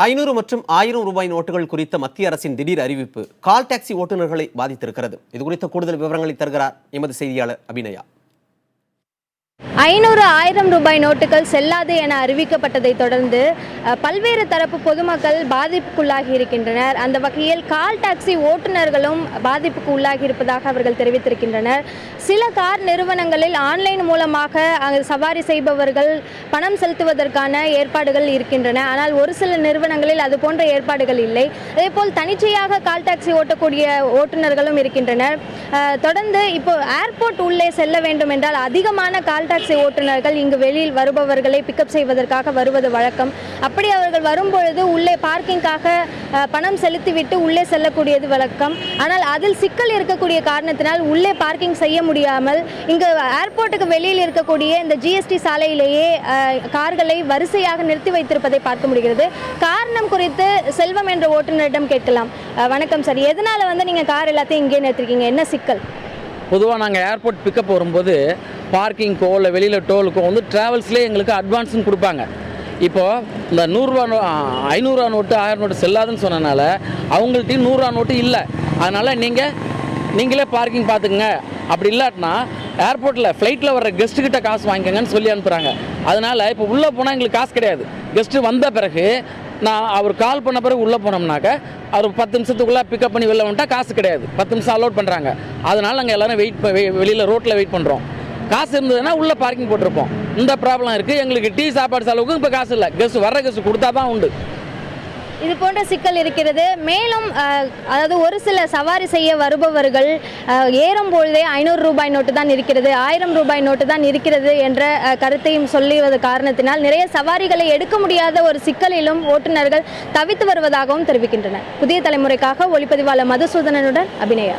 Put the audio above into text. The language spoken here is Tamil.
500 மற்றும் 1000 ரூபாய் நோட்டுகள் குறித்த மத்திய அரசின் திடீர் அறிவிப்பு கால் டாக்ஸி ஓட்டுநர்களை பாதித்திருக்கிறது. இது குறித்த கூடுதல் விவரங்களை தருகிறார் எமது செய்தியாளர் அபிநயா. 500, 1000 ரூபாய் நோட்டுகள் செல்லாது என அறிவிக்கப்பட்டதை தொடர்ந்து பல்வேறு தரப்பு பொதுமக்கள் பாதிப்புக்குள்ளாகி இருக்கின்றனர். அந்த வகையில் கால் டாக்ஸி ஓட்டுநர்களும் பாதிப்புக்கு உள்ளாகி இருப்பதாக அவர்கள் தெரிவித்திருக்கின்றனர். சில கார் நிறுவனங்களில் ஆன்லைன் மூலமாக சவாரி செய்பவர்கள் பணம் செலுத்துவதற்கான ஏற்பாடுகள் இருக்கின்றன. ஆனால் ஒரு சில நிறுவனங்களில் அது போன்ற ஏற்பாடுகள் இல்லை. அதேபோல் தனிச்சையாக கால் டாக்ஸி ஓட்டக்கூடிய ஓட்டுநர்களும் இருக்கின்றனர். தொடர்ந்து இப்போ ஏர்போர்ட் உள்ளே செல்ல வேண்டும் என்றால் அதிகமான கால் டாக்ஸி ஓட்டுநர்கள் இங்கு வெளியில் வருபவர்களை பிக்கப் செய்வதற்காக வருவது வழக்கம். அப்படி அவர்கள் வரும்பொழுது உள்ளே பார்க்கிங்காக பணம் செலுத்திவிட்டு உள்ளே செல்லக்கூடியது வழக்கம். ஆனால் அதில் சிக்கல் இருக்கக்கூடிய காரணத்தினால் உள்ளே பார்க்கிங் செய்ய முடியாமல் இங்கு ஏர்போர்ட்டுக்கு வெளியில் இருக்கக்கூடிய இந்த ஜிஎஸ்டி சாலையிலேயே கார்களை வரிசையாக நிறுத்தி வைத்திருப்பதை பார்க்க முடிகிறது. காரணம் குறித்து செல்வம் என்ற ஓட்டுநரிடம் கேட்கலாம். வணக்கம் சார், எதனால நீங்கள் கார் எல்லாத்தையும் இங்கே நிறுத்திருக்கீங்க, என்ன சிக்கல்? பொதுவாக நாங்கள் ஏர்போர்ட் பிக்கப் வரும்போது பார்க்கிங்கோ இல்லை வெளியில் டோலுக்கோ ட்ராவல்ஸ்லேயே எங்களுக்கு அட்வான்ஸுன்னு கொடுப்பாங்க. இப்போது இந்த 100 ரூபா 500 ரூபா நோட்டு 1000 நோட்டு செல்லாதுன்னு சொன்னனால அவங்கள்ட்டையும் 100 ரூபா நோட்டு இல்லை. அதனால் நீங்களே பார்க்கிங் பார்த்துக்குங்க, அப்படி இல்லாட்டினா ஏர்போர்ட்டில் ஃப்ளைட்டில் வர்ற கெஸ்ட்டுக்கிட்ட காசு வாங்கிக்கங்கன்னு சொல்லி அனுப்புகிறாங்க. அதனால் இப்போ உள்ளே போனால் எங்களுக்கு காசு கிடையாது. கெஸ்ட்டு வந்த பிறகு அவர் கால் பண்ண பிறகு உள்ளே போனோம்னாக்க அவர் 10 நிமிஷத்துக்குள்ளே பிக்கப் பண்ணி வெளில வந்துட்டால் காசு கிடையாது. 10 நிமிஷம் அலோட் பண்ணுறாங்க. அதனால் நாங்கள் எல்லோரும் வெளியில் ரோட்டில் வெயிட் பண்ணுறோம். காசு இருந்ததுன்னா உள்ளே பார்க்கிங் போட்டிருப்போம். இந்த ப்ராப்ளம் இருக்குது. எங்களுக்கு டீ சாப்பாடு செலவுக்கு இப்போ காசு இல்லை. வர்ற கெஸ்ட் கொடுத்தா தான் உண்டு. இது போன்ற சிக்கல் இருக்கிறது. மேலும் அதாவது ஒரு சில சவாரி செய்ய வருபவர்கள் ஏறும்பொழுதே 500 ரூபாய் நோட்டு தான் இருக்கிறது, 1000 ரூபாய் நோட்டு தான் இருக்கிறது என்ற கருத்தையும் சொல்லுவது காரணத்தினால் நிறைய சவாரிகளை எடுக்க முடியாத ஒரு சிக்கலிலும் ஓட்டுநர்கள் தவித்து வருவதாகவும் தெரிவிக்கின்றனர். புதிய தலைமுறைக்காக ஒளிப்பதிவாளர் மதுசூதனனுடன் அபிநயா.